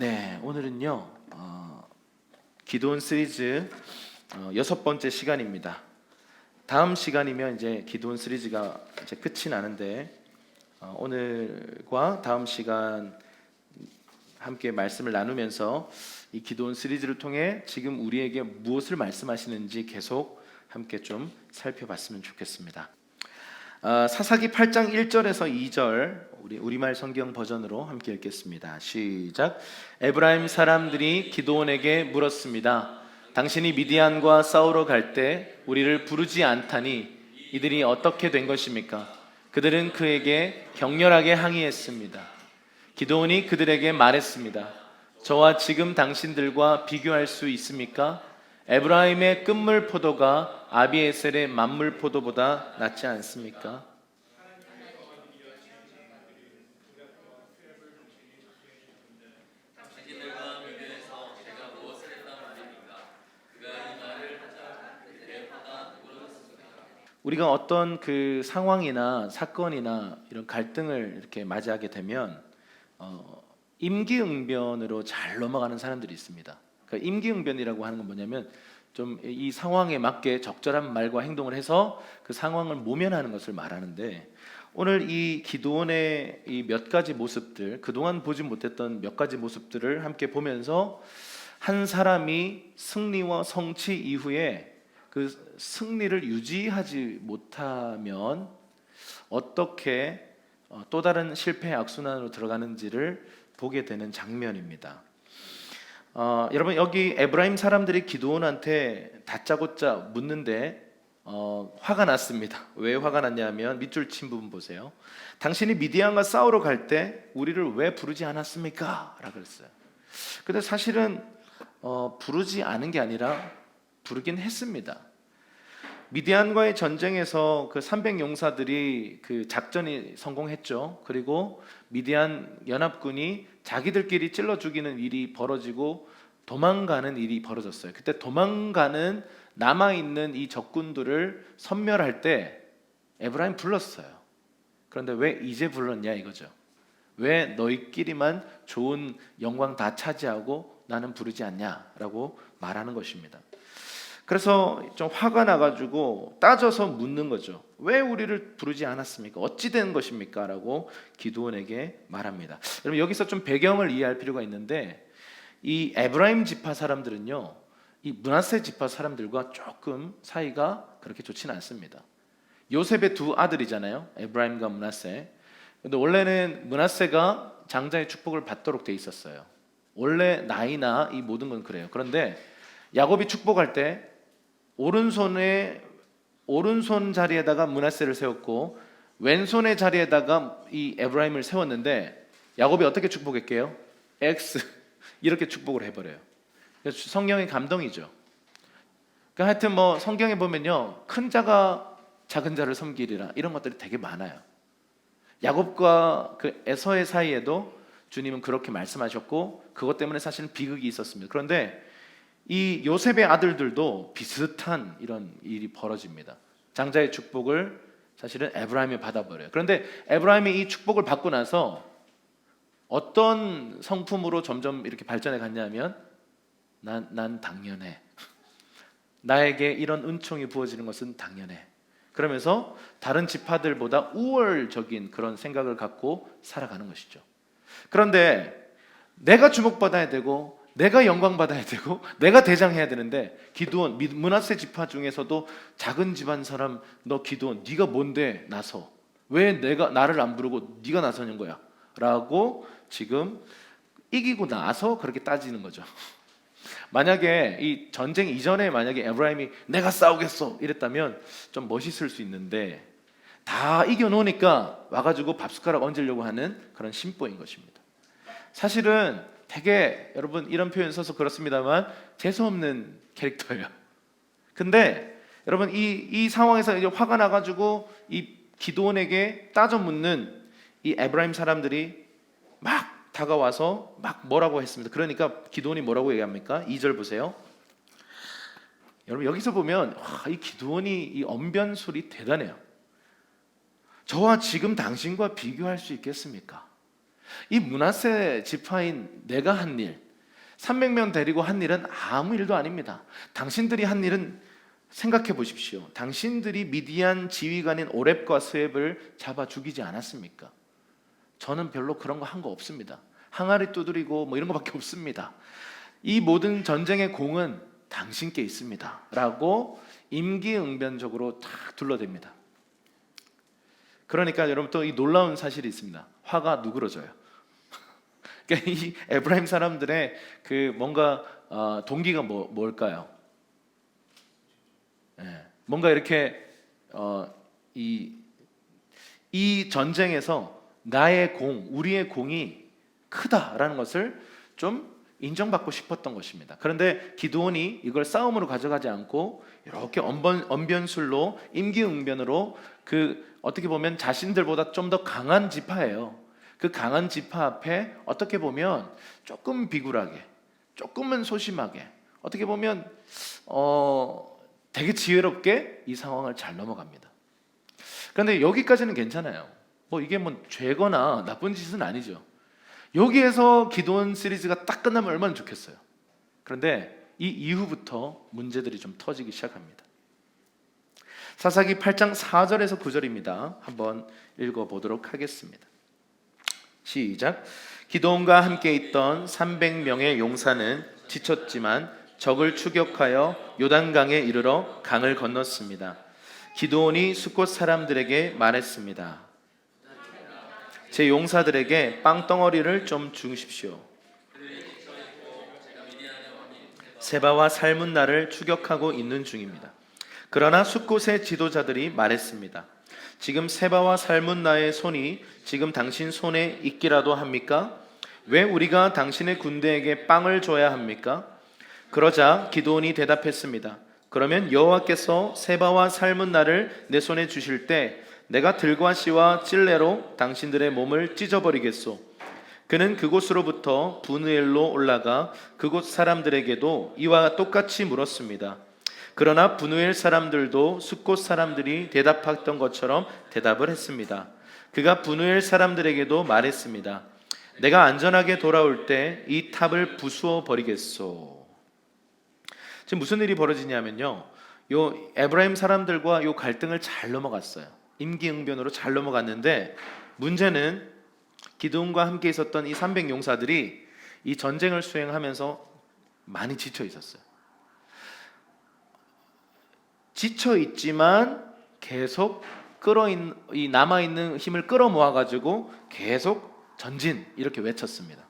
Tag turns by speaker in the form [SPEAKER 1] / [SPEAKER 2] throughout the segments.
[SPEAKER 1] 네, 오늘은요 기도원 시리즈 6번째 시간입니다. 다음 시간이면 이제 기도원 시리즈가 이제 끝이 나는데 오늘과 다음 시간 함께 말씀을 나누면서 이 기도원 시리즈를 통해 지금 우리에게 무엇을 말씀하시는지 계속 함께 좀 살펴봤으면 좋겠습니다. 사사기 8장 1절에서 2절 우리말 성경 버전으로 함께 읽겠습니다. 시작. 에브라임 사람들이 기드온에게 물었습니다. 당신이 미디안과 싸우러 갈 때 우리를 부르지 않다니 이들이 어떻게 된 것입니까? 그들은 그에게 격렬하게 항의했습니다. 기드온이 그들에게 말했습니다. 저와 지금 당신들과 비교할 수 있습니까? 에브라임의 끝물 포도가 아비에셀의 만물 포도보다 낫지 않습니까? 우리가 어떤 그 상황이나 사건이나 이런 갈등을 이렇게 맞이하게 되면 임기응변으로 잘 넘어가는 사람들이 있습니다. 그러니까 임기응변이라고 하는 건 뭐냐면 좀 이 상황에 맞게 적절한 말과 행동을 해서 그 상황을 모면하는 것을 말하는데, 오늘 이 기드온의 이 몇 가지 모습들, 그동안 보지 못했던 몇 가지 모습들을 함께 보면서 한 사람이 승리와 성취 이후에 그 승리를 유지하지 못하면 어떻게 또 다른 실패의 악순환으로 들어가는지를 보게 되는 장면입니다. 여러분, 여기 에브라임 사람들이 기드온한테 다짜고짜 묻는데 화가 났습니다. 왜 화가 났냐면 밑줄 친 부분 보세요. 당신이 미디안과 싸우러 갈 때 우리를 왜 부르지 않았습니까? 라고 그랬어요. 근데 사실은 부르지 않은 게 아니라 부르긴 했습니다. 미디안과의 전쟁에서 그 300용사들이 그 작전이 성공했죠. 그리고 미디안 연합군이 자기들끼리 찔러 죽이는 일이 벌어지고 도망가는 일이 벌어졌어요. 그때 도망가는 남아있는 이 적군들을 섬멸할 때 에브라임 불렀어요. 그런데 왜 이제 불렀냐 이거죠. 왜 너희끼리만 좋은 영광 다 차지하고 나는 부르지 않냐라고 말하는 것입니다. 그래서 좀 화가 나가지고 따져서 묻는 거죠. 왜 우리를 부르지 않았습니까? 어찌 된 것입니까? 라고 기드온에게 말합니다. 여러분, 여기서 좀 배경을 이해할 필요가 있는데, 이 에브라임 지파 사람들은요, 이 므낫세 지파 사람들과 조금 사이가 그렇게 좋지는 않습니다. 요셉의 두 아들이잖아요, 에브라임과 므낫세. 근데 원래는 므낫세가 장자의 축복을 받도록 돼 있었어요. 원래 나이나 이 모든 건 그래요. 그런데 야곱이 축복할 때 오른손 자리에다가 므낫세를 세웠고 왼손의 자리에다가 이 에브라임을 세웠는데, 야곱이 어떻게 축복할게요? X 이렇게 축복을 해버려요. 성경의 감동이죠. 그러니까 하여튼 뭐 성경에 보면요, 큰 자가 작은 자를 섬기리라 이런 것들이 되게 많아요. 야곱과 그 에서의 사이에도 주님은 그렇게 말씀하셨고 그것 때문에 사실은 비극이 있었습니다. 그런데 이 요셉의 아들들도 비슷한 이런 일이 벌어집니다. 장자의 축복을 사실은 에브라임이 받아버려요. 그런데 에브라임이 이 축복을 받고 나서 어떤 성품으로 점점 이렇게 발전해 갔냐면 난 당연해. 나에게 이런 은총이 부어지는 것은 당연해. 그러면서 다른 지파들보다 우월적인 그런 생각을 갖고 살아가는 것이죠. 그런데 내가 주목받아야 되고 내가 영광 받아야 되고 내가 대장해야 되는데, 기드온, 므낫세 지파 중에서도 작은 집안 사람, 너 기드온, 네가 뭔데 나서, 왜 나를 안 부르고 네가 나서는 거야? 라고 지금 이기고 나서 그렇게 따지는 거죠. 만약에 이 전쟁 이전에 만약에 에브라임이 내가 싸우겠어 이랬다면 좀 멋있을 수 있는데, 다 이겨놓으니까 와가지고 밥숟가락 얹으려고 하는 그런 심보인 것입니다. 사실은 되게, 여러분 이런 표현 써서 그렇습니다만 재수없는 캐릭터예요. 근데 여러분 이 상황에서 이제 화가 나가지고 이 기드온에게 따져 묻는 이 에브라임 사람들이 막 다가와서 막 뭐라고 했습니다. 그러니까 기드온이 뭐라고 얘기합니까? 2절 보세요. 여러분 여기서 보면 이 기드온이 이 언변술이 대단해요. 저와 지금 당신과 비교할 수 있겠습니까? 이 므낫세 지파인 내가 한 일, 300명 데리고 한 일은 아무 일도 아닙니다. 당신들이 한 일은 생각해 보십시오. 당신들이 미디안 지휘관인 오렙과 스웹을 잡아 죽이지 않았습니까? 저는 별로 그런 거 한 거 없습니다. 항아리 두드리고 뭐 이런 거밖에 없습니다. 이 모든 전쟁의 공은 당신께 있습니다 라고 임기응변적으로 탁 둘러댑니다. 그러니까 여러분 또 이 놀라운 사실이 있습니다. 화가 누그러져요. 그러니까 이 에브라임 사람들의 그 뭔가 동기가 뭘까요? 뭔가 이렇게 이 전쟁에서 나의 공, 우리의 공이 크다라는 것을 좀 인정받고 싶었던 것입니다. 그런데 기드온이 이걸 싸움으로 가져가지 않고 이렇게 언변술로 임기응변으로 어떻게 보면 자신들보다 좀 더 강한 지파예요. 그 강한 지파 앞에 어떻게 보면 조금 비굴하게, 조금은 소심하게, 어떻게 보면 되게 지혜롭게 이 상황을 잘 넘어갑니다. 그런데 여기까지는 괜찮아요. 이게 죄거나 나쁜 짓은 아니죠. 여기에서 기도원 시리즈가 딱 끝나면 얼마나 좋겠어요. 그런데 이 이후부터 문제들이 좀 터지기 시작합니다. 사사기 8장 4절에서 9절입니다. 한번 읽어보도록 하겠습니다. 시작. 기도원과 함께 있던 300명의 용사는 지쳤지만 적을 추격하여 요단강에 이르러 강을 건넜습니다. 기도온이 숫곳 사람들에게 말했습니다. 제 용사들에게 빵덩어리를 좀 주십시오. 세바와 살문나를 추격하고 있는 중입니다. 그러나 숫곳의 지도자들이 말했습니다. 지금 세바와 살문나의 손이 지금 당신 손에 있기라도 합니까? 왜 우리가 당신의 군대에게 빵을 줘야 합니까? 그러자 기드온이 대답했습니다. 그러면 여호와께서 세바와 살문나를 내 손에 주실 때 내가 들과 씨와 찔레로 당신들의 몸을 찢어버리겠소. 그는 그곳으로부터 브누엘로 올라가 그곳 사람들에게도 이와 똑같이 물었습니다. 그러나 브누엘 사람들도 숫곳 사람들이 대답했던 것처럼 대답을 했습니다. 그가 브누엘 사람들에게도 말했습니다. 내가 안전하게 돌아올 때 이 탑을 부수어 버리겠소. 지금 무슨 일이 벌어지냐면요, 요 에브라임 사람들과 요 갈등을 잘 넘어갔어요. 임기응변으로 잘 넘어갔는데, 문제는 기드온과 함께 있었던 이 300용사들이 이 전쟁을 수행하면서 많이 지쳐 있었어요. 지쳐 있지만 계속 이 남아 있는 힘을 끌어모아 가지고 계속 전진 이렇게 외쳤습니다.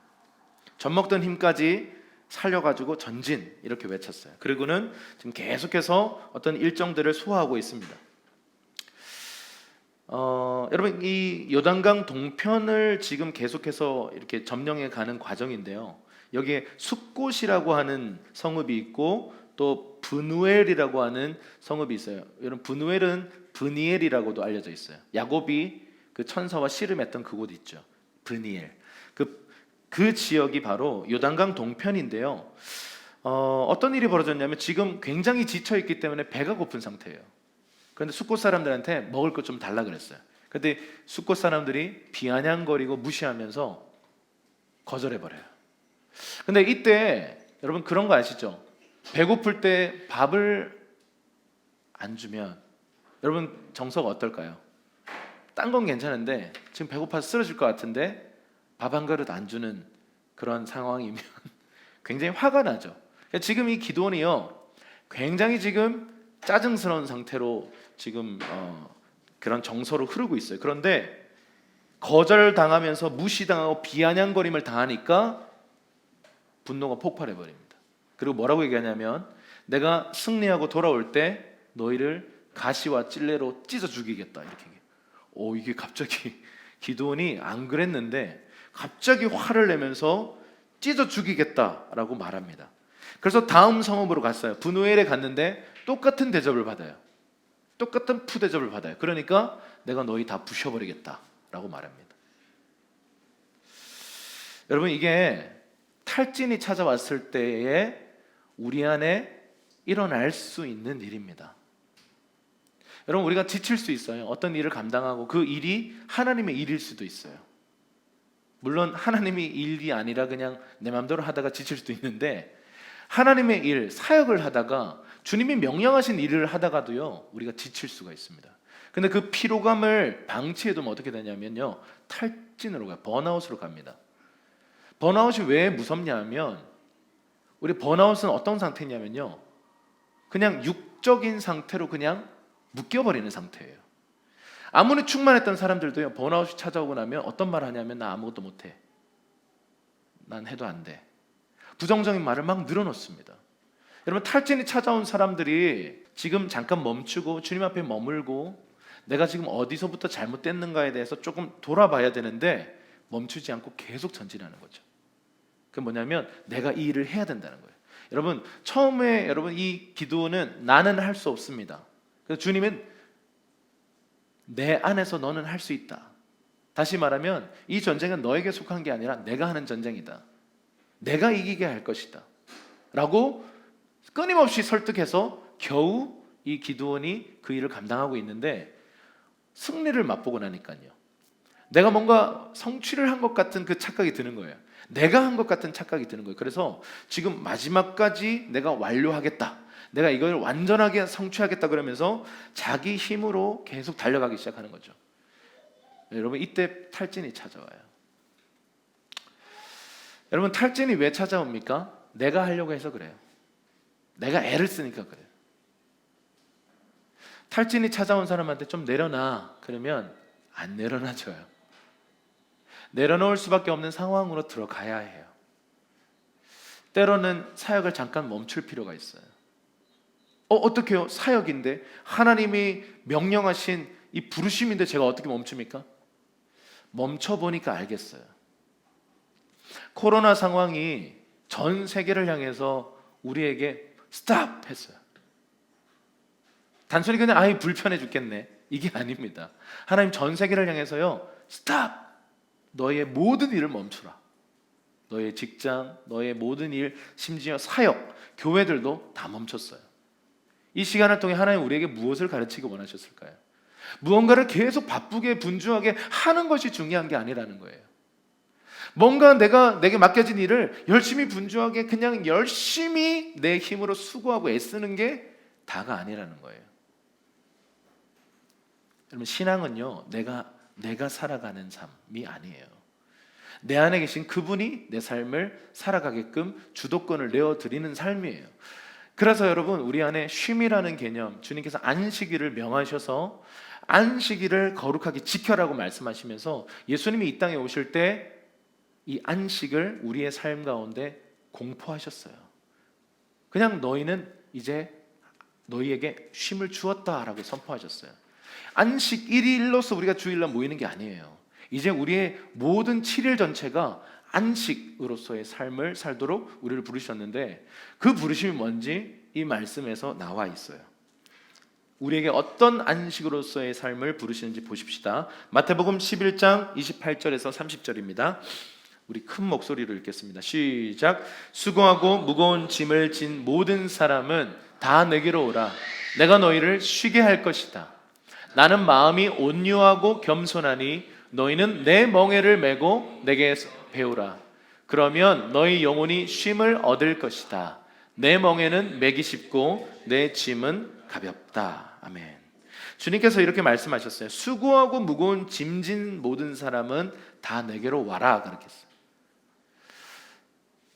[SPEAKER 1] 젖먹던 힘까지 살려가지고 전진 이렇게 외쳤어요. 그리고는 지금 계속해서 어떤 일정들을 소화하고 있습니다. 여러분 이 요단강 동편을 지금 계속해서 이렇게 점령해 가는 과정인데요. 여기에 숫곳이라고 하는 성읍이 있고 또 브누엘이라고 하는 성읍이 있어요. 여러분 브누엘은 브니엘이라고도 알려져 있어요. 야곱이 그 천사와 씨름했던 그곳 있죠. 브니엘. 그 지역이 바로 요단강 동편인데요. 어떤 일이 벌어졌냐면 지금 굉장히 지쳐 있기 때문에 배가 고픈 상태예요. 그런데 숫곳 사람들한테 먹을 것 좀 달라 그랬어요. 그런데 숫곳 사람들이 비아냥거리고 무시하면서 거절해 버려요. 근데 이때 여러분 그런 거 아시죠? 배고플 때 밥을 안 주면 여러분 정서가 어떨까요? 딴 건 괜찮은데 지금 배고파서 쓰러질 것 같은데 밥 한 그릇 안 주는 그런 상황이면 굉장히 화가 나죠. 지금 이 기드온이요, 굉장히 지금 짜증스러운 상태로 지금 그런 정서로 흐르고 있어요. 그런데 거절당하면서 무시당하고 비아냥거림을 당하니까 분노가 폭발해 버립니다. 그리고 뭐라고 얘기하냐면 내가 승리하고 돌아올 때 너희를 가시와 찔레로 찢어 죽이겠다 이렇게 얘기해요. 이게 갑자기 기드온이 안 그랬는데 갑자기 화를 내면서 찢어 죽이겠다라고 말합니다. 그래서 다음 성읍으로 갔어요. 브누엘에 갔는데 똑같은 대접을 받아요. 똑같은 푸대접을 받아요. 그러니까 내가 너희 다 부셔버리겠다라고 말합니다. 여러분 이게 탈진이 찾아왔을 때에 우리 안에 일어날 수 있는 일입니다. 여러분 우리가 지칠 수 있어요. 어떤 일을 감당하고 그 일이 하나님의 일일 수도 있어요. 물론 하나님이 일이 아니라 그냥 내 마음대로 하다가 지칠 수도 있는데, 하나님의 일, 사역을 하다가 주님이 명령하신 일을 하다가도요 우리가 지칠 수가 있습니다. 근데 그 피로감을 방치해두면 어떻게 되냐면요, 탈진으로 가요. 번아웃으로 갑니다. 번아웃이 왜 무섭냐 하면, 우리 번아웃은 어떤 상태냐면요, 그냥 육적인 상태로 그냥 묶여버리는 상태예요. 아무리 충만했던 사람들도요, 번아웃이 찾아오고 나면 어떤 말 하냐면, 나 아무것도 못해, 난 해도 안 돼, 부정적인 말을 막 늘어놓습니다. 여러분, 탈진이 찾아온 사람들이 지금 잠깐 멈추고 주님 앞에 머물고 내가 지금 어디서부터 잘못됐는가에 대해서 조금 돌아봐야 되는데, 멈추지 않고 계속 전진하는 거죠. 그게 뭐냐면, 내가 이 일을 해야 된다는 거예요. 여러분, 처음에 여러분 이 기도는 나는 할 수 없습니다. 그래서 주님은 내 안에서 너는 할 수 있다. 다시 말하면 이 전쟁은 너에게 속한 게 아니라 내가 하는 전쟁이다. 내가 이기게 할 것이다 라고 끊임없이 설득해서 겨우 이 기드온이 그 일을 감당하고 있는데, 승리를 맛보고 나니까요, 내가 뭔가 성취를 한 것 같은 그 착각이 드는 거예요. 내가 한 것 같은 착각이 드는 거예요. 그래서 지금 마지막까지 내가 완료하겠다, 내가 이걸 완전하게 성취하겠다 그러면서 자기 힘으로 계속 달려가기 시작하는 거죠. 여러분, 이때 탈진이 찾아와요. 여러분, 탈진이 왜 찾아옵니까? 내가 하려고 해서 그래요. 내가 애를 쓰니까 그래요. 탈진이 찾아온 사람한테 좀 내려놔 그러면 안 내려놔줘요. 내려놓을 수밖에 없는 상황으로 들어가야 해요. 때로는 사역을 잠깐 멈출 필요가 있어요. 어떻게요? 사역인데, 하나님이 명령하신 이 부르심인데 제가 어떻게 멈춥니까? 멈춰보니까 알겠어요. 코로나 상황이 전 세계를 향해서 우리에게 스탑 했어요. 단순히 그냥 아이 불편해 죽겠네, 이게 아닙니다. 하나님 전 세계를 향해서요, 스탑! 너의 모든 일을 멈추라. 너의 직장, 너의 모든 일, 심지어 사역, 교회들도 다 멈췄어요. 이 시간을 통해 하나님 우리에게 무엇을 가르치기 원하셨을까요? 무언가를 계속 바쁘게 분주하게 하는 것이 중요한 게 아니라는 거예요. 뭔가 내게 맡겨진 일을 열심히 분주하게 그냥 열심히 내 힘으로 수고하고 애쓰는 게 다가 아니라는 거예요. 여러분, 신앙은요, 내가 살아가는 삶이 아니에요. 내 안에 계신 그분이 내 삶을 살아가게끔 주도권을 내어드리는 삶이에요. 그래서 여러분, 우리 안에 쉼이라는 개념, 주님께서 안식일을 명하셔서 안식일을 거룩하게 지켜라고 말씀하시면서 예수님이 이 땅에 오실 때 이 안식을 우리의 삶 가운데 공포하셨어요. 그냥 너희는 이제 너희에게 쉼을 주었다라고 선포하셨어요. 안식 1일로서 우리가 주일날 모이는 게 아니에요. 이제 우리의 모든 7일 전체가 안식으로서의 삶을 살도록 우리를 부르셨는데, 그 부르심이 뭔지 이 말씀에서 나와 있어요. 우리에게 어떤 안식으로서의 삶을 부르시는지 보십시다. 마태복음 11장 28절에서 30절입니다. 우리 큰 목소리로 읽겠습니다. 시작. 수고하고 무거운 짐을 진 모든 사람은 다 내게로 오라. 내가 너희를 쉬게 할 것이다. 나는 마음이 온유하고 겸손하니 너희는 내 멍에를 메고 내게서 배우라. 그러면 너희 영혼이 쉼을 얻을 것이다. 내 멍에는 매기 쉽고 내 짐은 가볍다. 아멘. 주님께서 이렇게 말씀하셨어요. 수고하고 무거운 짐진 모든 사람은 다 내게로 와라, 그렇게 했어요.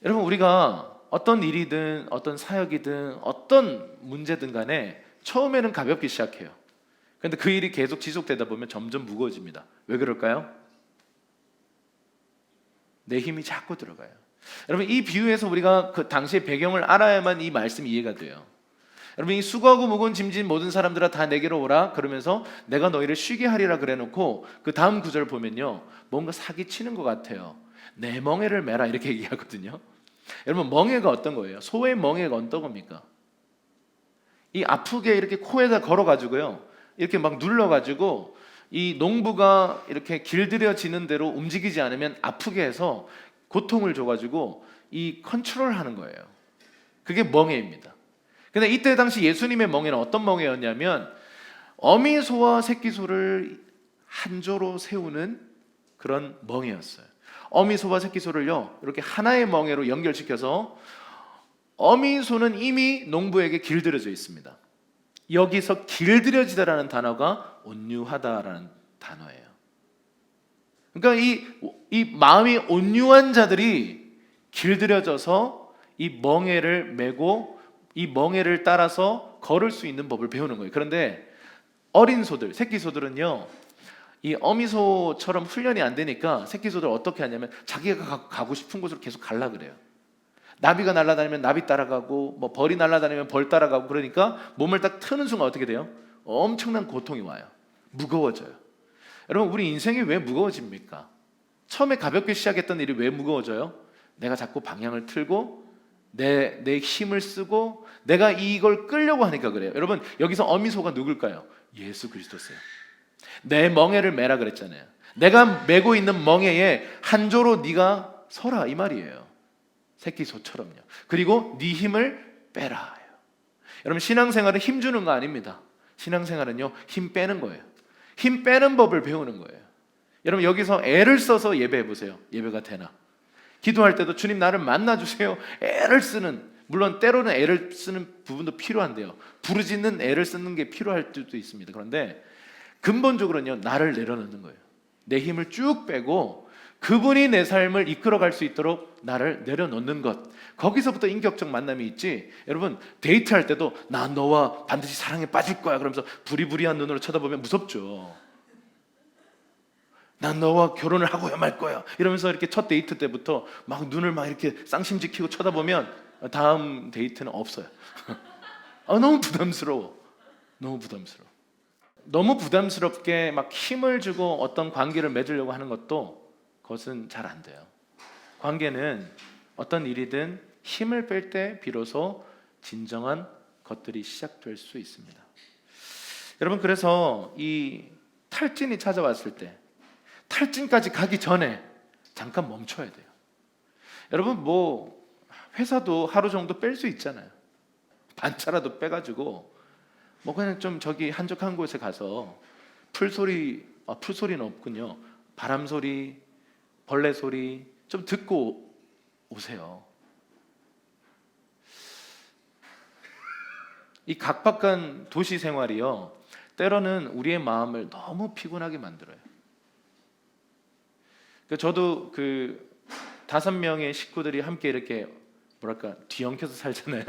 [SPEAKER 1] 여러분, 우리가 어떤 일이든 어떤 사역이든 어떤 문제든 간에 처음에는 가볍게 시작해요. 그런데 그 일이 계속 지속되다 보면 점점 무거워집니다. 왜 그럴까요? 내 힘이 자꾸 들어가요. 여러분, 이 비유에서 우리가 그 당시의 배경을 알아야만 이 말씀이 이해가 돼요. 여러분, 이 수고하고 무거운 짐진 모든 사람들아 다 내게로 오라 그러면서 내가 너희를 쉬게 하리라 그래놓고 그 다음 구절 보면요, 뭔가 사기치는 것 같아요. 내 멍에를 메라 이렇게 얘기하거든요. 여러분, 멍에가 어떤 거예요? 소의 멍에가 어떤 겁니까? 이 아프게 이렇게 코에다 걸어가지고요, 이렇게 막 눌러가지고 이 농부가 이렇게 길들여지는 대로 움직이지 않으면 아프게 해서 고통을 줘가지고 이 컨트롤하는 거예요. 그게 멍에입니다. 근데 이때 당시 예수님의 멍에는 어떤 멍에였냐면, 어미소와 새끼소를 한 조로 세우는 그런 멍에였어요. 어미소와 새끼소를요 이렇게 하나의 멍에로 연결시켜서 어미소는 이미 농부에게 길들여져 있습니다. 여기서 길들여지다라는 단어가 온유하다라는 단어예요. 그러니까 이 마음이 온유한 자들이 길들여져서 이 멍에를 메고 이 멍에를 따라서 걸을 수 있는 법을 배우는 거예요. 그런데 어린 소들, 새끼 소들은요 이 어미소처럼 훈련이 안 되니까 새끼 소들 어떻게 하냐면 자기가 가고 싶은 곳으로 계속 가려 그래요. 나비가 날아다니면 나비 따라가고 뭐 벌이 날아다니면 벌 따라가고, 그러니까 몸을 딱 트는 순간 어떻게 돼요? 엄청난 고통이 와요. 무거워져요. 여러분, 우리 인생이 왜 무거워집니까? 처음에 가볍게 시작했던 일이 왜 무거워져요? 내가 자꾸 방향을 틀고 내 힘을 쓰고 내가 이걸 끌려고 하니까 그래요. 여러분, 여기서 어미소가 누굴까요? 예수 그리스도세요. 내 멍에를 메라 그랬잖아요. 내가 메고 있는 멍에에 한 조로 네가 서라, 이 말이에요. 새끼 소처럼요. 그리고 네 힘을 빼라. 여러분, 신앙생활은 힘 주는 거 아닙니다. 신앙생활은요 힘 빼는 거예요. 힘 빼는 법을 배우는 거예요. 여러분, 여기서 애를 써서 예배해 보세요. 예배가 되나? 기도할 때도 주님 나를 만나주세요. 애를 쓰는, 물론 때로는 애를 쓰는 부분도 필요한데요, 부르짖는 애를 쓰는 게 필요할 수도 있습니다. 그런데 근본적으로는요 나를 내려놓는 거예요. 내 힘을 쭉 빼고 그분이 내 삶을 이끌어갈 수 있도록 나를 내려놓는 것, 거기서부터 인격적 만남이 있지. 여러분, 데이트할 때도 나 너와 반드시 사랑에 빠질 거야 그러면서 부리부리한 눈으로 쳐다보면 무섭죠. 난 너와 결혼을 하고야 말 거야 이러면서 이렇게 첫 데이트 때부터 막 눈을 막 이렇게 쌍심지키고 쳐다보면 다음 데이트는 없어요. 너무 부담스러워. 너무 부담스러워. 너무 부담스럽게 막 힘을 주고 어떤 관계를 맺으려고 하는 것도, 그것은 잘 안 돼요. 관계는 어떤 일이든 힘을 뺄 때 비로소 진정한 것들이 시작될 수 있습니다. 여러분, 그래서 이 탈진이 찾아왔을 때 탈진까지 가기 전에 잠깐 멈춰야 돼요. 여러분, 뭐 회사도 하루 정도 뺄 수 있잖아요. 반차라도 빼가지고 뭐 그냥 좀 저기 한적한 곳에 가서 풀소리, 풀소리는 없군요. 바람 소리, 벌레 소리 좀 듣고 오세요. 이 각박한 도시 생활이요 때로는 우리의 마음을 너무 피곤하게 만들어요. 저도 그 5명의 식구들이 함께 이렇게 뭐랄까 뒤엉켜서 살잖아요.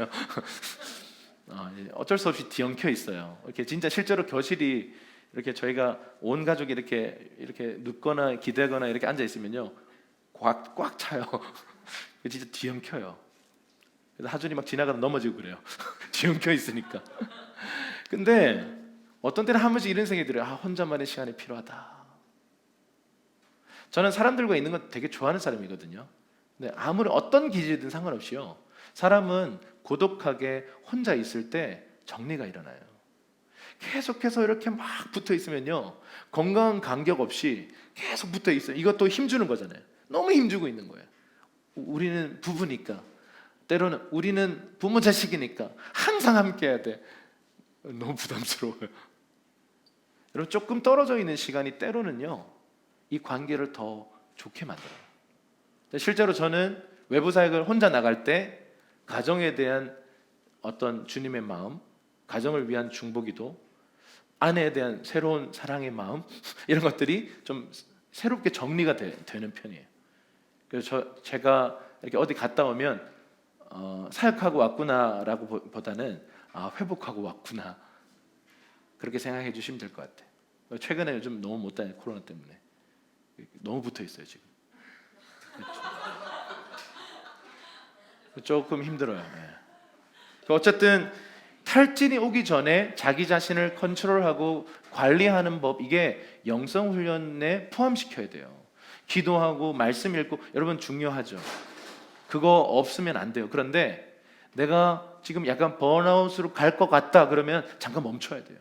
[SPEAKER 1] 어쩔 수 없이 뒤엉켜 있어요. 이렇게 진짜 실제로 교실이 이렇게 저희가 온 가족이 이렇게 눕거나 기대거나 이렇게 앉아 있으면요 꽉 차요. 진짜 뒤엉켜요. 그래서 하준이 막 지나가다 넘어지고 그래요. 뒤엉켜 있으니까. 근데 어떤 때는 한 번씩 이런 생각이 들어요. 혼자만의 시간이 필요하다. 저는 사람들과 있는 건 되게 좋아하는 사람이거든요. 근데 아무리 어떤 기질이든 상관없이요, 사람은 고독하게 혼자 있을 때 정리가 일어나요. 계속해서 이렇게 막 붙어 있으면요 건강한 간격 없이 계속 붙어 있어요. 이것도 힘주는 거잖아요. 너무 힘주고 있는 거예요. 우리는 부부니까, 때로는 우리는 부모 자식이니까 항상 함께 해야 돼. 너무 부담스러워요. 여러분, 조금 떨어져 있는 시간이 때로는요 이 관계를 더 좋게 만들어요. 실제로 저는 외부 사역을 혼자 나갈 때 가정에 대한 어떤 주님의 마음, 가정을 위한 중보기도, 아내에 대한 새로운 사랑의 마음, 이런 것들이 좀 새롭게 정리가 되는 편이에요. 그래서 제가 이렇게 어디 갔다 오면 사역하고 왔구나라고 보다는 회복하고 왔구나, 그렇게 생각해 주시면 될 것 같아요. 최근에 요즘 너무 못 다녀요. 코로나 때문에 너무 붙어 있어요 지금. 조금 힘들어요. 어쨌든 탈진이 오기 전에 자기 자신을 컨트롤하고 관리하는 법, 이게 영성 훈련에 포함시켜야 돼요. 기도하고 말씀 읽고, 여러분 중요하죠. 그거 없으면 안 돼요. 그런데 내가 지금 약간 번아웃으로 갈 것 같다 그러면 잠깐 멈춰야 돼요.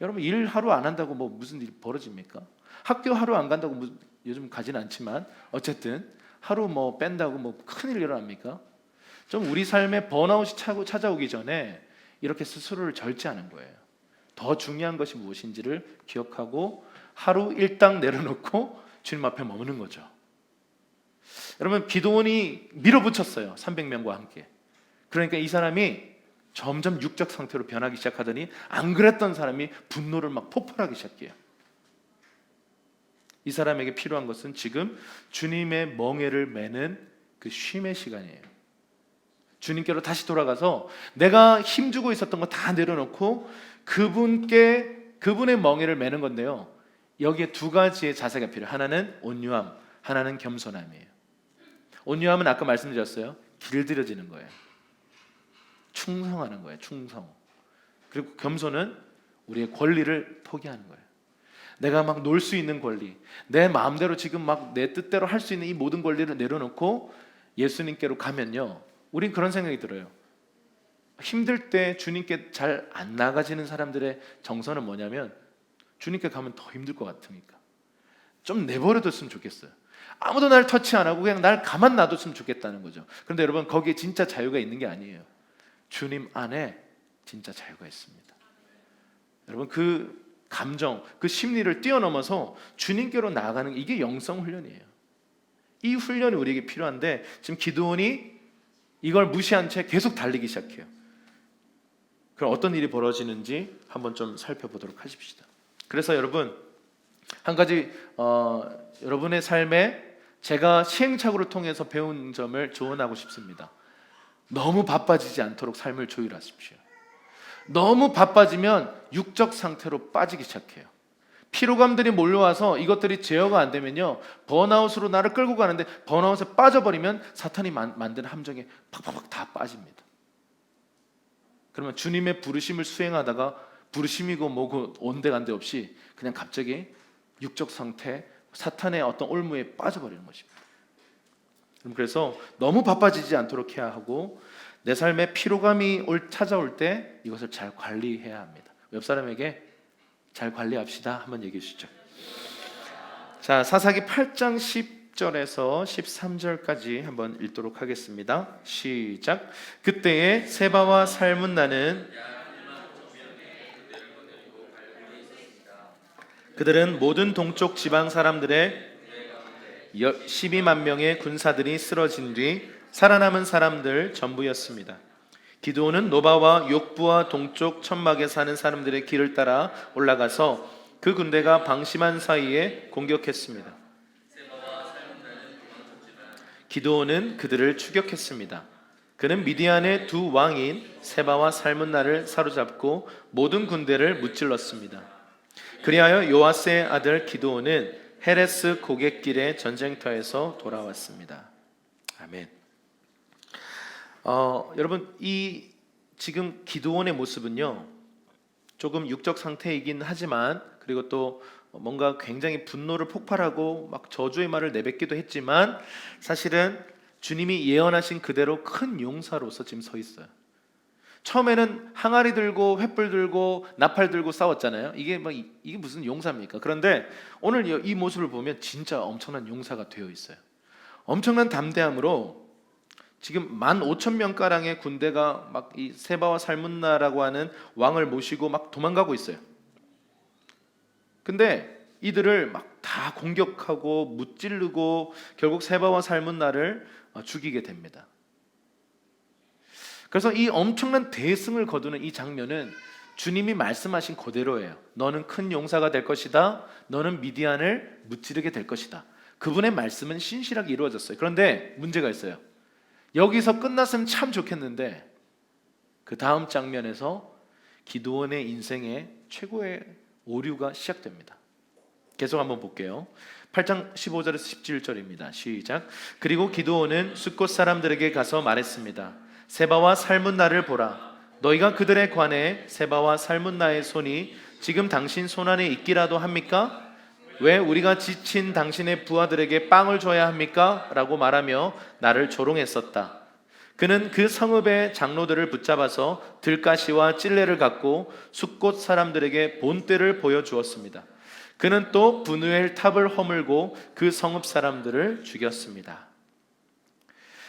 [SPEAKER 1] 여러분, 일 하루 안 한다고 뭐 무슨 일이 벌어집니까? 학교 하루 안 간다고 요즘 가지는 않지만 어쨌든 하루 뭐 뺀다고 뭐 큰일 일어납니까? 좀 우리 삶에 번아웃이 찾아오기 전에 이렇게 스스로를 절제하는 거예요. 더 중요한 것이 무엇인지를 기억하고 하루 일당 내려놓고 주님 앞에 머무는 거죠. 여러분, 기드온이 밀어붙였어요. 300명과 함께. 그러니까 이 사람이 점점 육적 상태로 변하기 시작하더니 안 그랬던 사람이 분노를 막 폭발하기 시작해요. 이 사람에게 필요한 것은 지금 주님의 멍에를 매는 그 쉼의 시간이에요. 주님께로 다시 돌아가서 내가 힘주고 있었던 거 다 내려놓고 그분의 멍에를 매는 건데요, 여기에 두 가지의 자세가 필요해요. 하나는 온유함, 하나는 겸손함이에요. 온유함은 아까 말씀드렸어요. 길들여지는 거예요. 충성하는 거예요. 충성. 그리고 겸손은 우리의 권리를 포기하는 거예요. 내가 막 놀 수 있는 권리, 내 마음대로 지금 막 내 뜻대로 할 수 있는 이 모든 권리를 내려놓고 예수님께로 가면요, 우린 그런 생각이 들어요. 힘들 때 주님께 잘 안 나가지는 사람들의 정서는 뭐냐면, 주님께 가면 더 힘들 것 같으니까 좀 내버려뒀으면 좋겠어요. 아무도 날 터치 안 하고 그냥 날 가만 놔뒀으면 좋겠다는 거죠. 그런데 여러분, 거기에 진짜 자유가 있는 게 아니에요. 주님 안에 진짜 자유가 있습니다. 여러분, 그 감정, 그 심리를 뛰어넘어서 주님께로 나아가는, 이게 영성 훈련이에요. 이 훈련이 우리에게 필요한데, 지금 기드온이 이걸 무시한 채 계속 달리기 시작해요. 그럼 어떤 일이 벌어지는지 한번 좀 살펴보도록 하십시다. 그래서 여러분, 한 가지 여러분의 삶에 제가 시행착오를 통해서 배운 점을 조언하고 싶습니다. 너무 바빠지지 않도록 삶을 조율하십시오. 너무 바빠지면 육적 상태로 빠지기 시작해요. 피로감들이 몰려와서 이것들이 제어가 안 되면요, 번아웃으로 나를 끌고 가는데, 번아웃에 빠져버리면 사탄이 만든 함정에 팍팍팍 다 빠집니다. 그러면 주님의 부르심을 수행하다가 부르심이고 뭐고 온데간데 없이 그냥 갑자기 육적 상태, 사탄의 어떤 올무에 빠져버리는 것입니다. 그래서 너무 바빠지지 않도록 해야 하고, 내 삶에 피로감이 찾아올 때 이것을 잘 관리해야 합니다. 옆 사람에게 잘 관리합시다 한번 얘기해 주시죠. 자, 사사기 8장 10절에서 13절까지 한번 읽도록 하겠습니다. 시작. 그때에 세바와 살문나는 그들은 모든 동쪽 지방 사람들의 12만 명의 군사들이 쓰러진 뒤 살아남은 사람들 전부였습니다. 기드온은 노바와 욕부와 동쪽 천막에 사는 사람들의 길을 따라 올라가서 그 군대가 방심한 사이에 공격했습니다. 기드온은 그들을 추격했습니다. 그는 미디안의 두 왕인 세바와 살문나를 사로잡고 모든 군대를 무찔렀습니다. 그리하여 요아스의 아들 기드온은 헤레스 고갯길의 전쟁터에서 돌아왔습니다. 아멘. 여러분, 이 지금 기드온의 모습은요, 조금 육적 상태이긴 하지만, 그리고 또 뭔가 굉장히 분노를 폭발하고 막 저주의 말을 내뱉기도 했지만, 사실은 주님이 예언하신 그대로 큰 용사로서 지금 서 있어요. 처음에는 항아리 들고 횃불 들고 나팔 들고 싸웠잖아요. 이게 무슨 용사입니까? 그런데 오늘 이 모습을 보면 진짜 엄청난 용사가 되어 있어요. 엄청난 담대함으로 지금 15,000명가량의 군대가 막 이 세바와 살문나라고 하는 왕을 모시고 막 도망가고 있어요. 근데 이들을 막 다 공격하고 무찌르고 결국 세바와 살문나를 죽이게 됩니다. 그래서 이 엄청난 대승을 거두는 이 장면은 주님이 말씀하신 그대로예요. 너는 큰 용사가 될 것이다. 너는 미디안을 무찌르게 될 것이다. 그분의 말씀은 신실하게 이루어졌어요. 그런데 문제가 있어요. 여기서 끝났으면 참 좋겠는데, 그 다음 장면에서 기드온의 인생의 최고의 오류가 시작됩니다. 계속 한번 볼게요. 8장 15절에서 17절입니다. 시작. 그리고 기드온은 숫곳 사람들에게 가서 말했습니다. 세바와 살문나를 보라. 너희가 그들에 관해 세바와 살문나의 손이 지금 당신 손안에 있기라도 합니까? 왜 우리가 지친 당신의 부하들에게 빵을 줘야 합니까? 라고 말하며 나를 조롱했었다. 그는 그 성읍의 장로들을 붙잡아서 들가시와 찔레를 갖고 숫곳 사람들에게 본때를 보여주었습니다. 그는 또 브누엘 탑을 허물고 그 성읍 사람들을 죽였습니다.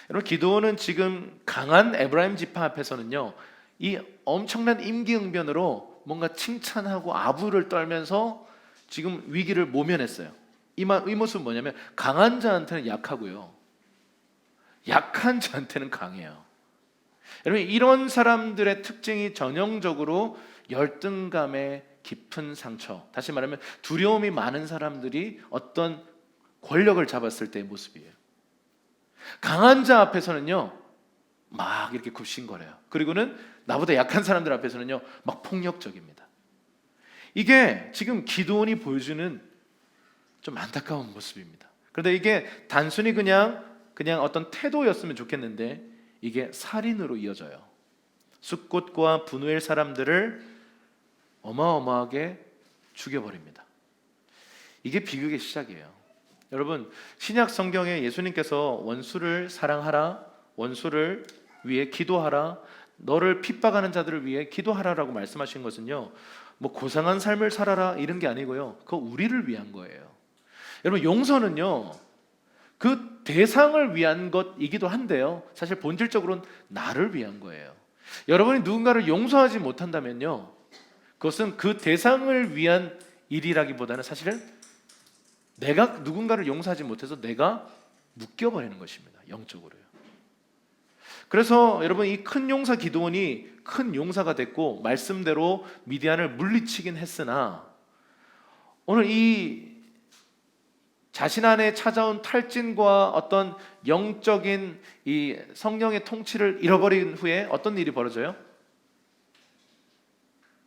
[SPEAKER 1] 여러분, 기드온은 지금 강한 에브라임 지파 앞에서는요, 이 엄청난 임기응변으로 뭔가 칭찬하고 아부를 떨면서 지금 위기를 모면했어요. 이 모습은 뭐냐면 강한 자한테는 약하고요, 약한 자한테는 강해요. 여러분, 이런 사람들의 특징이 전형적으로 열등감의 깊은 상처, 다시 말하면 두려움이 많은 사람들이 어떤 권력을 잡았을 때의 모습이에요. 강한 자 앞에서는요 막 이렇게 굽신거려요. 그리고는 나보다 약한 사람들 앞에서는요 막 폭력적입니다. 이게 지금 기드온이 보여주는 좀 안타까운 모습입니다. 그런데 이게 단순히 그냥 어떤 태도였으면 좋겠는데 이게 살인으로 이어져요. 숫곳과 분우엘 사람들을 어마어마하게 죽여버립니다. 이게 비극의 시작이에요. 여러분, 신약 성경에 예수님께서 원수를 사랑하라, 원수를 위해 기도하라, 너를 핍박하는 자들을 위해 기도하라라고 말씀하신 것은요 뭐 고상한 삶을 살아라 이런 게 아니고요, 그거 우리를 위한 거예요. 여러분, 용서는요 그 대상을 위한 것이기도 한데요, 사실 본질적으로는 나를 위한 거예요. 여러분이 누군가를 용서하지 못한다면요, 그것은 그 대상을 위한 일이라기보다는 사실은 내가 누군가를 용서하지 못해서 내가 묶여버리는 것입니다, 영적으로요. 그래서 여러분, 이 큰 용사 기드온이 큰 용사가 됐고 말씀대로 미디안을 물리치긴 했으나 오늘 이 자신 안에 찾아온 탈진과 어떤 영적인 이 성령의 통치를 잃어버린 후에 어떤 일이 벌어져요?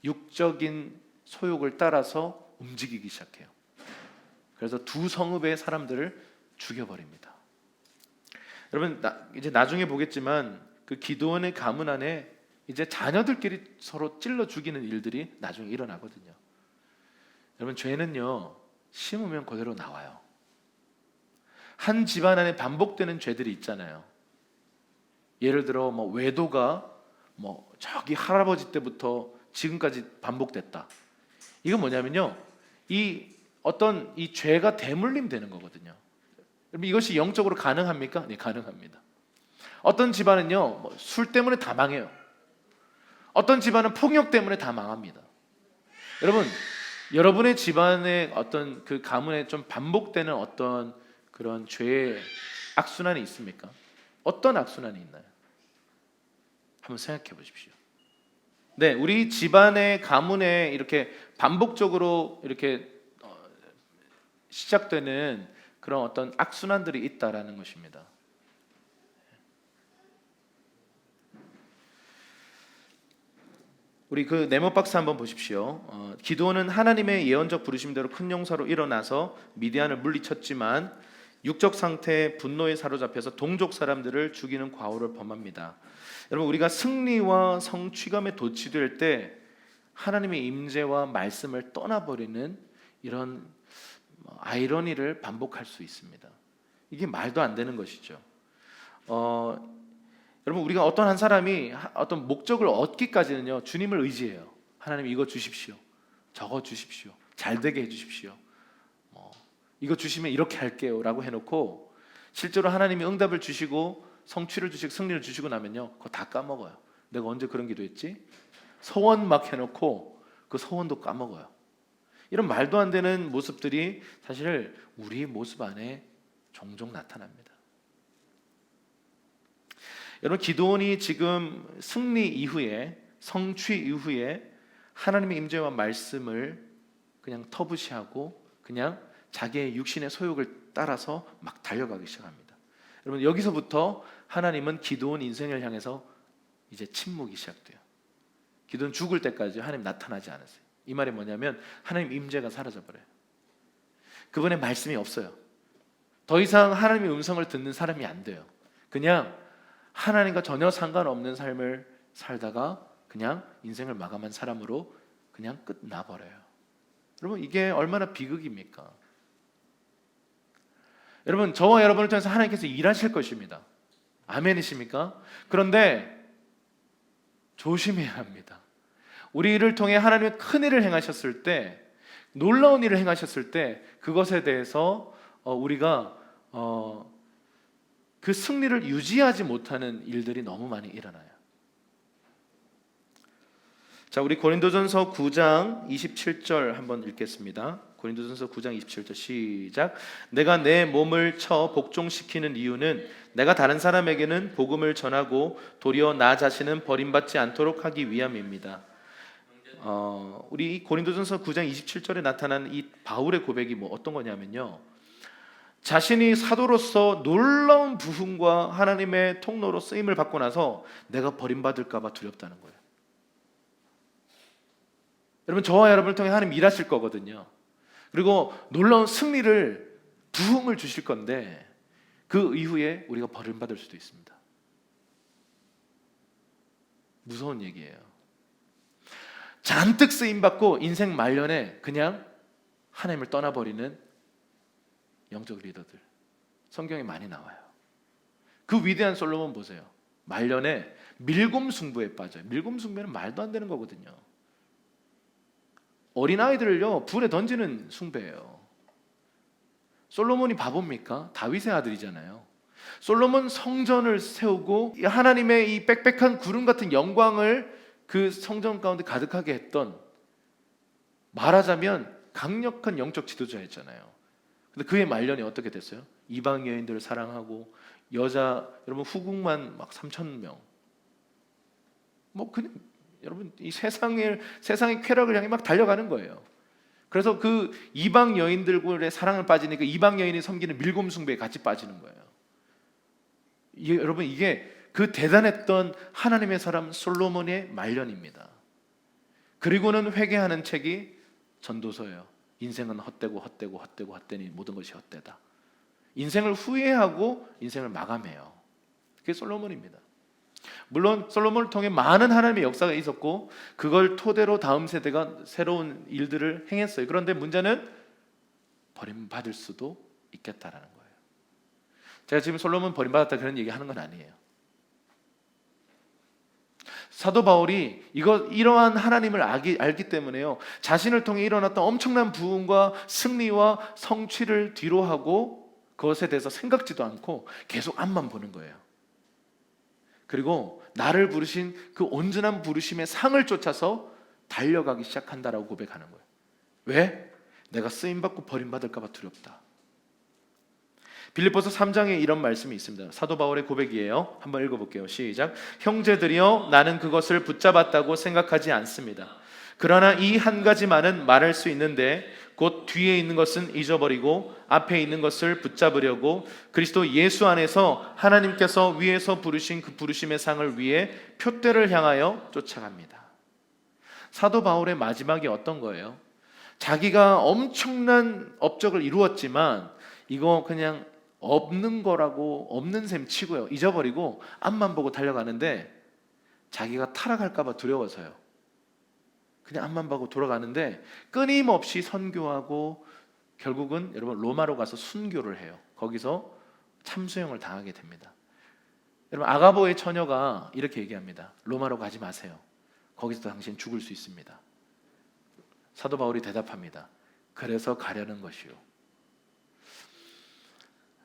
[SPEAKER 1] 육적인 소욕을 따라서 움직이기 시작해요. 그래서 두 성읍의 사람들을 죽여버립니다. 여러분, 이제 나중에 보겠지만 그 기드온의 가문 안에 이제 자녀들끼리 서로 찔러 죽이는 일들이 나중에 일어나거든요. 여러분, 죄는요 심으면 그대로 나와요. 한 집안 안에 반복되는 죄들이 있잖아요. 예를 들어 뭐 외도가 뭐 저기 할아버지 때부터 지금까지 반복됐다. 이건 뭐냐면요, 이 어떤 이 죄가 대물림 되는 거거든요. 이것이 영적으로 가능합니까? 네, 가능합니다. 어떤 집안은요 뭐 술 때문에 다 망해요. 어떤 집안은 폭력 때문에 다 망합니다. 여러분, 여러분의 집안의 어떤 그 가문에 좀 반복되는 어떤 그런 죄의 악순환이 있습니까? 어떤 악순환이 있나요? 한번 생각해 보십시오. 네, 우리 집안의 가문에 이렇게 반복적으로 이렇게 시작되는 그런 어떤 악순환들이 있다라는 것입니다. 우리 그 네모 박스 한번 보십시오. 기드온은 하나님의 예언적 부르심대로 큰 용사로 일어나서 미디안을 물리쳤지만 육적 상태의 분노에 사로잡혀서 동족 사람들을 죽이는 과오를 범합니다. 여러분, 우리가 승리와 성취감에 도취될 때 하나님의 임재와 말씀을 떠나버리는 이런 아이러니를 반복할 수 있습니다. 이게 말도 안 되는 것이죠. 여러분, 우리가 어떤 한 사람이 어떤 목적을 얻기까지는요 주님을 의지해요. 하나님 이거 주십시오, 저거 주십시오, 잘 되게 해주십시오, 이거 주시면 이렇게 할게요 라고 해놓고 실제로 하나님이 응답을 주시고 성취를 주시고 승리를 주시고 나면요 그거 다 까먹어요. 내가 언제 그런 기도했지? 소원 막 해놓고 그 소원도 까먹어요. 이런 말도 안 되는 모습들이 사실 우리 모습 안에 종종 나타납니다. 여러분, 기드온이 지금 승리 이후에, 성취 이후에 하나님의 임재와 말씀을 그냥 터부시하고 그냥 자기의 육신의 소욕을 따라서 막 달려가기 시작합니다. 여러분, 여기서부터 하나님은 기드온 인생을 향해서 이제 침묵이 시작돼요. 기드온 죽을 때까지 하나님 나타나지 않으세요. 이 말이 뭐냐면 하나님 임재가 사라져버려요. 그분의 말씀이 없어요. 더 이상 하나님의 음성을 듣는 사람이 안 돼요. 그냥 하나님과 전혀 상관없는 삶을 살다가 그냥 인생을 마감한 사람으로 그냥 끝나버려요. 여러분, 이게 얼마나 비극입니까? 여러분, 저와 여러분을 통해서 하나님께서 일하실 것입니다. 아멘이십니까? 그런데 조심해야 합니다. 우리를 통해 하나님의 큰 일을 행하셨을 때, 놀라운 일을 행하셨을 때 그것에 대해서 우리가 그 승리를 유지하지 못하는 일들이 너무 많이 일어나요. 자, 우리 고린도전서 9장 27절 한번 읽겠습니다. 고린도전서 9장 27절 시작. 내가 내 몸을 쳐 복종시키는 이유는 내가 다른 사람에게는 복음을 전하고 도리어 나 자신은 버림받지 않도록 하기 위함입니다. 우리 고린도전서 9장 27절에 나타난 이 바울의 고백이 어떤 거냐면요, 자신이 사도로서 놀라운 부흥과 하나님의 통로로 쓰임을 받고 나서 내가 버림받을까 봐 두렵다는 거예요. 여러분, 저와 여러분을 통해 하나님 일하실 거거든요. 그리고 놀라운 승리를, 부흥을 주실 건데 그 이후에 우리가 버림받을 수도 있습니다. 무서운 얘기예요. 잔뜩 쓰임받고 인생 말년에 그냥 하나님을 떠나버리는 영적 리더들, 성경에 많이 나와요. 그 위대한 솔로몬 보세요. 말년에 밀곰 숭배에 빠져요. 밀곰 숭배는 말도 안 되는 거거든요. 어린아이들을요 불에 던지는 숭배예요. 솔로몬이 바보입니까? 다윗의 아들이잖아요. 솔로몬 성전을 세우고 하나님의 이 빽빽한 구름 같은 영광을 그 성전 가운데 가득하게 했던, 말하자면 강력한 영적 지도자였잖아요. 근데 그의 말년이 어떻게 됐어요? 이방 여인들을 사랑하고 여자, 여러분 후궁만 막 3,000명. 그냥 여러분 이 세상의 쾌락을 향해 막 달려가는 거예요. 그래서 그 이방 여인들의 사랑을 빠지니까 이방 여인이 섬기는 밀곰 숭배에 같이 빠지는 거예요. 여러분, 이게 그 대단했던 하나님의 사람 솔로몬의 말년입니다. 그리고는 회개하는 책이 전도서예요. 인생은 헛되니 모든 것이 헛되다. 인생을 후회하고 인생을 마감해요. 그게 솔로몬입니다. 물론 솔로몬을 통해 많은 하나님의 역사가 있었고 그걸 토대로 다음 세대가 새로운 일들을 행했어요. 그런데 문제는 버림받을 수도 있겠다라는 거예요. 제가 지금 솔로몬 버림받았다 그런 얘기 하는 건 아니에요. 사도 바울이 이러한 하나님을 알기 때문에요, 자신을 통해 일어났던 엄청난 부흥과 승리와 성취를 뒤로하고 그것에 대해서 생각지도 않고 계속 앞만 보는 거예요. 그리고 나를 부르신 그 온전한 부르심의 상을 쫓아서 달려가기 시작한다라고 고백하는 거예요. 왜? 내가 쓰임받고 버림받을까 봐 두렵다. 빌립보서 3장에 이런 말씀이 있습니다. 사도 바울의 고백이에요. 한번 읽어볼게요. 시작. 형제들이여, 나는 그것을 붙잡았다고 생각하지 않습니다. 그러나 이 한 가지만은 말할 수 있는데 곧 뒤에 있는 것은 잊어버리고 앞에 있는 것을 붙잡으려고 그리스도 예수 안에서 하나님께서 위에서 부르신 그 부르심의 상을 위해 표대를 향하여 쫓아갑니다. 사도 바울의 마지막이 어떤 거예요? 자기가 엄청난 업적을 이루었지만 이거 그냥 없는 거라고 없는 셈 치고요, 잊어버리고 앞만 보고 달려가는데 자기가 타락할까 봐 두려워서요, 그냥 앞만 보고 돌아가는데 끊임없이 선교하고 결국은 여러분 로마로 가서 순교를 해요. 거기서 참수형을 당하게 됩니다. 여러분, 아가보의 처녀가 이렇게 얘기합니다. 로마로 가지 마세요. 거기서 당신 죽을 수 있습니다. 사도 바울이 대답합니다. 그래서 가려는 것이요.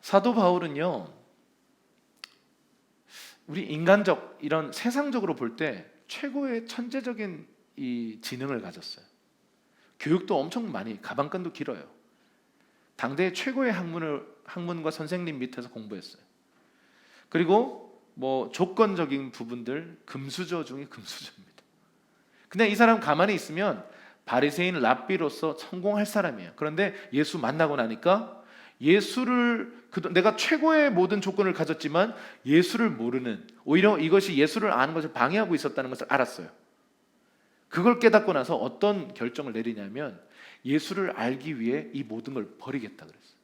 [SPEAKER 1] 사도 바울은요, 우리 인간적 이런 세상적으로 볼 때 최고의 천재적인 이 지능을 가졌어요. 교육도 엄청 많이, 가방끈도 길어요. 당대의 최고의 학문과 선생님 밑에서 공부했어요. 그리고 조건적인 부분들 금수저 중에 금수저입니다. 근데 이 사람 가만히 있으면 바리새인 랍비로서 성공할 사람이에요. 그런데 예수 만나고 나니까 내가 최고의 모든 조건을 가졌지만 예수를 모르는, 오히려 이것이 예수를 아는 것을 방해하고 있었다는 것을 알았어요. 그걸 깨닫고 나서 어떤 결정을 내리냐면 예수를 알기 위해 이 모든 걸 버리겠다 그랬어요.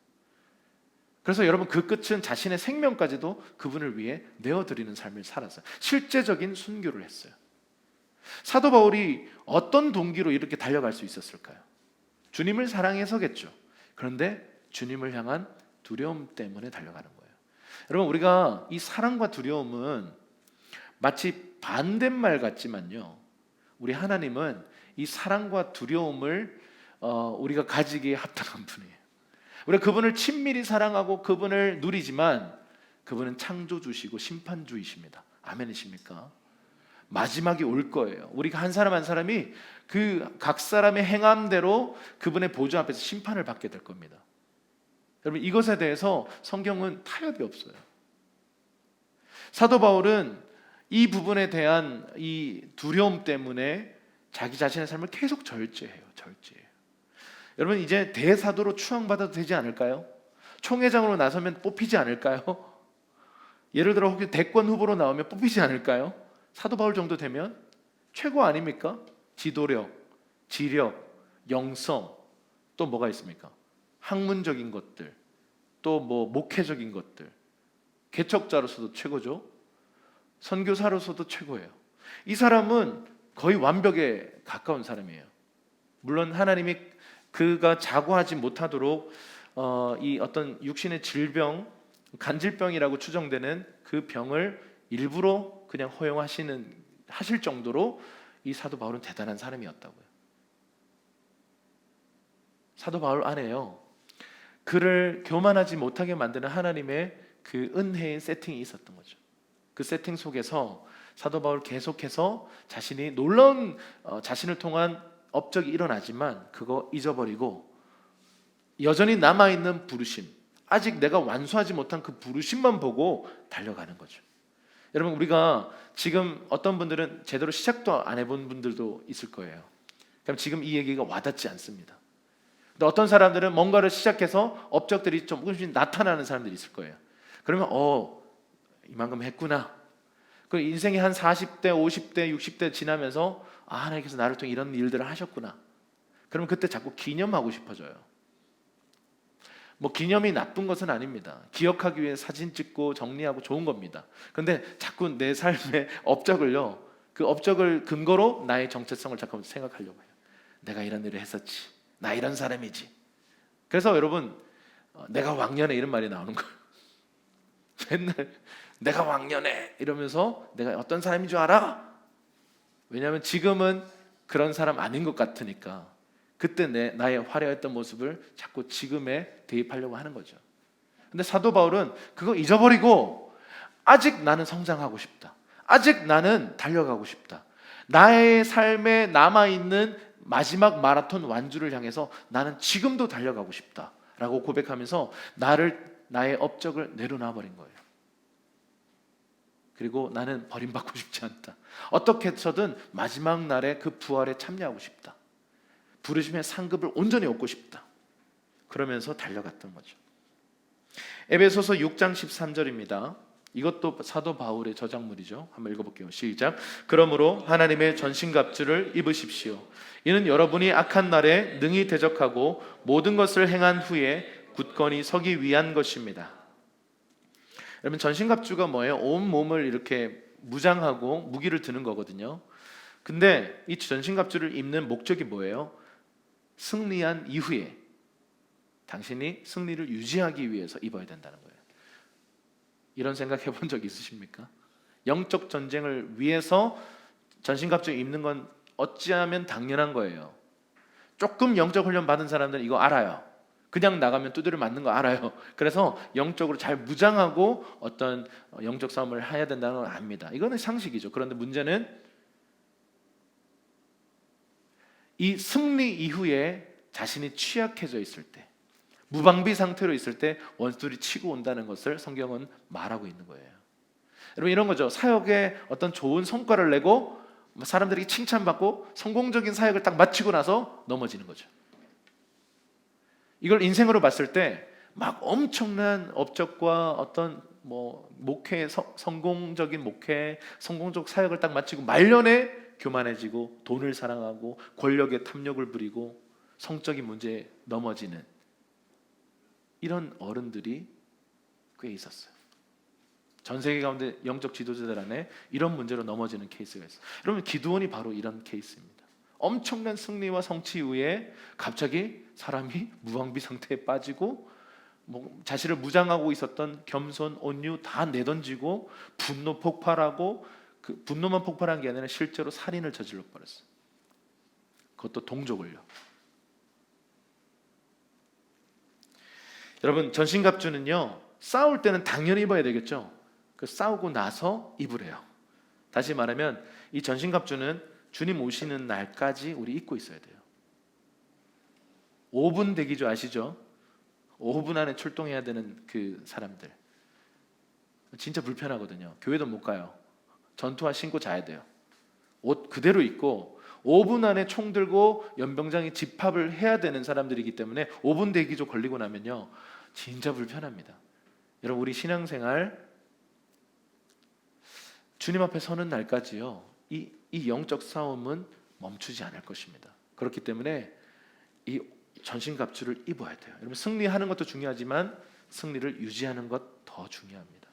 [SPEAKER 1] 그래서 여러분, 그 끝은 자신의 생명까지도 그분을 위해 내어드리는 삶을 살았어요. 실제적인 순교를 했어요. 사도 바울이 어떤 동기로 이렇게 달려갈 수 있었을까요? 주님을 사랑해서겠죠. 그런데 주님을 향한 두려움 때문에 달려가는 거예요. 여러분, 우리가 이 사랑과 두려움은 마치 반대말 같지만요, 우리 하나님은 이 사랑과 두려움을 우리가 가지기에 합당한 분이에요. 우리가 그분을 친밀히 사랑하고 그분을 누리지만 그분은 창조주시고 심판주이십니다. 아멘이십니까? 마지막이 올 거예요. 우리가 한 사람 한 사람이 그 각 사람의 행함대로 그분의 보좌 앞에서 심판을 받게 될 겁니다. 여러분, 이것에 대해서 성경은 타협이 없어요. 사도 바울은 이 부분에 대한 이 두려움 때문에 자기 자신의 삶을 계속 절제해요. 여러분, 이제 대사도로 추앙받아도 되지 않을까요? 총회장으로 나서면 뽑히지 않을까요? 예를 들어 혹시 대권 후보로 나오면 뽑히지 않을까요? 사도 바울 정도 되면 최고 아닙니까? 지도력, 지력, 영성, 또 뭐가 있습니까? 학문적인 것들, 또 뭐 목회적인 것들, 개척자로서도 최고죠. 선교사로서도 최고예요. 이 사람은 거의 완벽에 가까운 사람이에요. 물론 하나님이 그가 자고하지 못하도록 이 어떤 육신의 질병, 간질병이라고 추정되는 그 병을 일부러 그냥 하실 정도로 이 사도 바울은 대단한 사람이었다고요. 사도 바울 안에요, 그를 교만하지 못하게 만드는 하나님의 그 은혜의 세팅이 있었던 거죠. 그 세팅 속에서 사도 바울 계속해서 자신이 놀라운 자신을 통한 업적이 일어나지만 그거 잊어버리고 여전히 남아있는 부르심, 아직 내가 완수하지 못한 그 부르심만 보고 달려가는 거죠. 여러분, 우리가 지금 어떤 분들은 제대로 시작도 안 해본 분들도 있을 거예요. 그럼 지금 이 얘기가 와닿지 않습니다. 근데 어떤 사람들은 뭔가를 시작해서 업적들이 조금씩 나타나는 사람들이 있을 거예요. 그러면 이만큼 했구나. 그 인생이 한 40대, 50대, 60대 지나면서 하나님께서 나를 통해 이런 일들을 하셨구나. 그러면 그때 자꾸 기념하고 싶어져요. 뭐 기념이 나쁜 것은 아닙니다. 기억하기 위해 사진 찍고 정리하고 좋은 겁니다. 그런데 자꾸 내 삶의 업적을요, 그 업적을 근거로 나의 정체성을 잠깐 생각하려고 해요. 내가 이런 일을 했었지. 나 이런 사람이지. 그래서 여러분, 내가 왕년에 이런 말이 나오는 거예요. 맨날 내가 왕년에 이러면서 내가 어떤 사람인 줄 알아? 왜냐하면 지금은 그런 사람 아닌 것 같으니까 그때 나의 화려했던 모습을 자꾸 지금에 대입하려고 하는 거죠. 근데 사도 바울은 그거 잊어버리고 아직 나는 성장하고 싶다. 아직 나는 달려가고 싶다. 나의 삶에 남아있는 마지막 마라톤 완주를 향해서 나는 지금도 달려가고 싶다라고 고백하면서 나의 업적을 내려놔버린 거예요. 그리고 나는 버림받고 싶지 않다. 어떻게 해서든 마지막 날에 그 부활에 참여하고 싶다. 부르심의 상급을 온전히 얻고 싶다. 그러면서 달려갔던 거죠. 에베소서 6장 13절입니다. 이것도 사도 바울의 저작물이죠. 한번 읽어볼게요. 시작. 그러므로 하나님의 전신갑주를 입으십시오. 이는 여러분이 악한 날에 능히 대적하고 모든 것을 행한 후에 굳건히 서기 위한 것입니다. 여러분, 전신갑주가 뭐예요? 온 몸을 이렇게 무장하고 무기를 드는 거거든요. 근데 이 전신갑주를 입는 목적이 뭐예요? 승리한 이후에 당신이 승리를 유지하기 위해서 입어야 된다는 거예요. 이런 생각 해본 적 있으십니까? 영적 전쟁을 위해서 전신갑주 입는 건 어찌하면 당연한 거예요. 조금 영적 훈련 받은 사람들은 이거 알아요. 그냥 나가면 두드려 맞는 거 알아요. 그래서 영적으로 잘 무장하고 어떤 영적 싸움을 해야 된다는 걸 압니다. 이거는 상식이죠. 그런데 문제는 이 승리 이후에 자신이 취약해져 있을 때, 무방비 상태로 있을 때 원수들이 치고 온다는 것을 성경은 말하고 있는 거예요. 여러분, 이런 거죠. 사역에 어떤 좋은 성과를 내고 사람들에게 칭찬받고 성공적인 사역을 딱 마치고 나서 넘어지는 거죠. 이걸 인생으로 봤을 때 막 엄청난 업적과 어떤 목회, 성공적인 목회, 성공적 사역을 딱 마치고 말년에 교만해지고 돈을 사랑하고 권력에 탐욕을 부리고 성적인 문제에 넘어지는 이런 어른들이 꽤 있었어요. 전 세계 가운데 영적 지도자들 안에 이런 문제로 넘어지는 케이스가 있어요. 여러분, 기드온이 바로 이런 케이스입니다. 엄청난 승리와 성취 이후에 갑자기 사람이 무방비 상태에 빠지고 자신을 무장하고 있었던 겸손, 온유 다 내던지고 분노 폭발하고 그 분노만 폭발한 게 아니라 실제로 살인을 저질러 버렸어요. 그것도 동족을요. 여러분, 전신갑주는요, 싸울 때는 당연히 입어야 되겠죠. 그 싸우고 나서 입으래요. 다시 말하면 이 전신갑주는 주님 오시는 날까지 우리 입고 있어야 돼요. 5분 대기조 아시죠? 5분 안에 출동해야 되는 그 사람들. 진짜 불편하거든요. 교회도 못 가요. 전투화 신고 자야 돼요. 옷 그대로 입고 5분 안에 총 들고 연병장에 집합을 해야 되는 사람들이기 때문에 5분 대기조 걸리고 나면요 진짜 불편합니다. 여러분, 우리 신앙생활 주님 앞에 서는 날까지요 이 영적 싸움은 멈추지 않을 것입니다. 그렇기 때문에 이 전신갑주를 입어야 돼요. 여러분, 승리하는 것도 중요하지만 승리를 유지하는 것 더 중요합니다.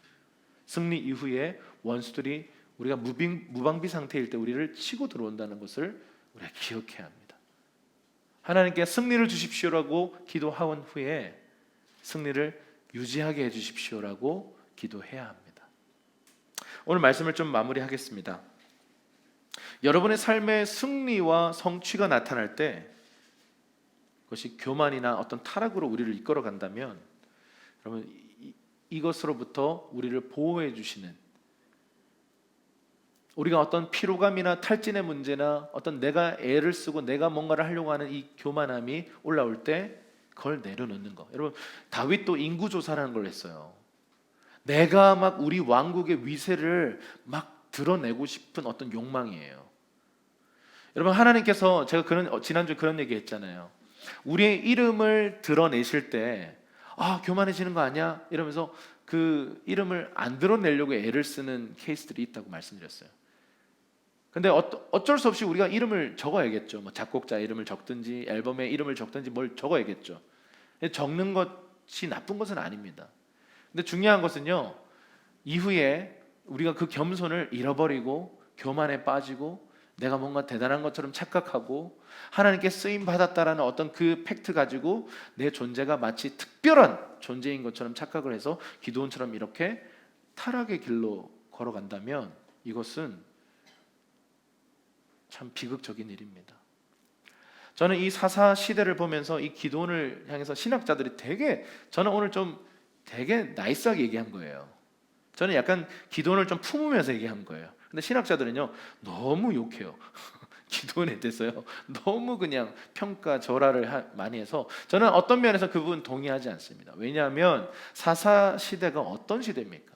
[SPEAKER 1] 승리 이후에 원수들이 우리가 무방비 상태일 때 우리를 치고 들어온다는 것을 우리가 기억해야 합니다. 하나님께 승리를 주십시오라고 기도한 후에 승리를 유지하게 해주십시오라고 기도해야 합니다. 오늘 말씀을 좀 마무리하겠습니다. 여러분의 삶의 승리와 성취가 나타날 때 그것이 교만이나 어떤 타락으로 우리를 이끌어 간다면 여러분, 이것으로부터 우리를 보호해 주시는, 우리가 어떤 피로감이나 탈진의 문제나 어떤 내가 애를 쓰고 내가 뭔가를 하려고 하는 이 교만함이 올라올 때 그걸 내려놓는 거. 여러분, 다윗도 인구조사라는 걸 했어요. 내가 막 우리 왕국의 위세를 막 드러내고 싶은 어떤 욕망이에요. 여러분, 하나님께서 제가 지난주에 그런 얘기 했잖아요. 우리의 이름을 드러내실 때 교만해지는 거 아니야? 이러면서 그 이름을 안 드러내려고 애를 쓰는 케이스들이 있다고 말씀드렸어요. 근데 어쩔 수 없이 우리가 이름을 적어야겠죠. 뭐 작곡자 이름을 적든지 앨범에 이름을 적든지 뭘 적어야겠죠. 적는 것이 나쁜 것은 아닙니다. 근데 중요한 것은요, 이후에 우리가 그 겸손을 잃어버리고 교만에 빠지고 내가 뭔가 대단한 것처럼 착각하고 하나님께 쓰임 받았다라는 어떤 그 팩트 가지고 내 존재가 마치 특별한 존재인 것처럼 착각을 해서 기드온처럼 이렇게 타락의 길로 걸어간다면 이것은 참 비극적인 일입니다. 저는 이 사사 시대를 보면서 이 기드온을 향해서 신학자들이 저는 오늘 좀 되게 나이스하게 얘기한 거예요. 저는 약간 기드온을 좀 품으면서 얘기한 거예요. 근데 신학자들은요 너무 욕해요. 기드온에 대해서요 너무 그냥 평가절하를 많이 해서 저는 어떤 면에서 그 부분 동의하지 않습니다. 왜냐하면 사사 시대가 어떤 시대입니까?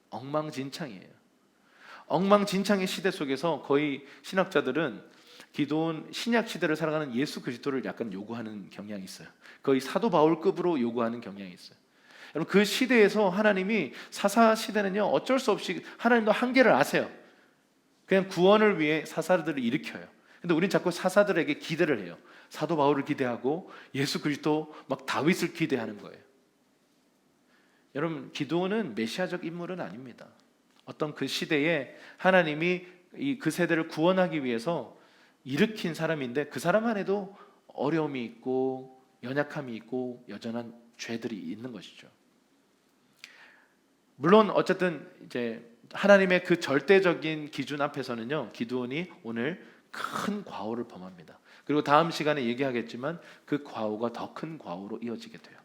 [SPEAKER 1] 엉망진창이에요. 엉망진창의 시대 속에서 거의 신학자들은 기드온 신약 시대를 살아가는 예수 그리스도를 약간 요구하는 경향이 있어요. 거의 사도 바울급으로 요구하는 경향이 있어요. 여러분, 그 시대에서 하나님이 사사 시대는요 어쩔 수 없이 하나님도 한계를 아세요. 그냥 구원을 위해 사사들을 일으켜요. 근데 우린 자꾸 사사들에게 기대를 해요. 사도 바울을 기대하고 예수 그리스도 막 다윗을 기대하는 거예요. 여러분, 기드온은 메시아적 인물은 아닙니다. 어떤 그 시대에 하나님이 그 세대를 구원하기 위해서 일으킨 사람인데 그 사람 안에도 어려움이 있고 연약함이 있고 여전한 죄들이 있는 것이죠. 물론 어쨌든 이제 하나님의 그 절대적인 기준 앞에서는요 기드온이 오늘 큰 과오를 범합니다. 그리고 다음 시간에 얘기하겠지만 그 과오가 더 큰 과오로 이어지게 돼요.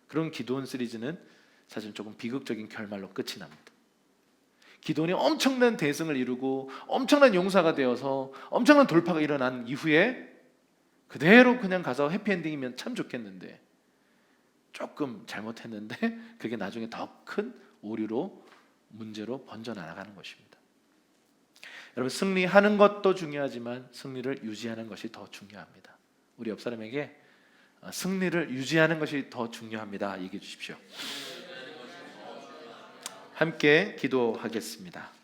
[SPEAKER 1] 그런 기드온 시리즈는 사실 조금 비극적인 결말로 끝이 납니다. 기드온이 엄청난 대승을 이루고 엄청난 용사가 되어서 엄청난 돌파가 일어난 이후에 그대로 그냥 가서 해피엔딩이면 참 좋겠는데 조금 잘못했는데 그게 나중에 더 큰 오류로 문제로 번져나가는 것입니다. 여러분, 승리하는 것도 중요하지만 승리를 유지하는 것이 더 중요합니다. 우리 옆 사람에게 승리를 유지하는 것이 더 중요합니다 얘기해 주십시오. 함께 기도하겠습니다.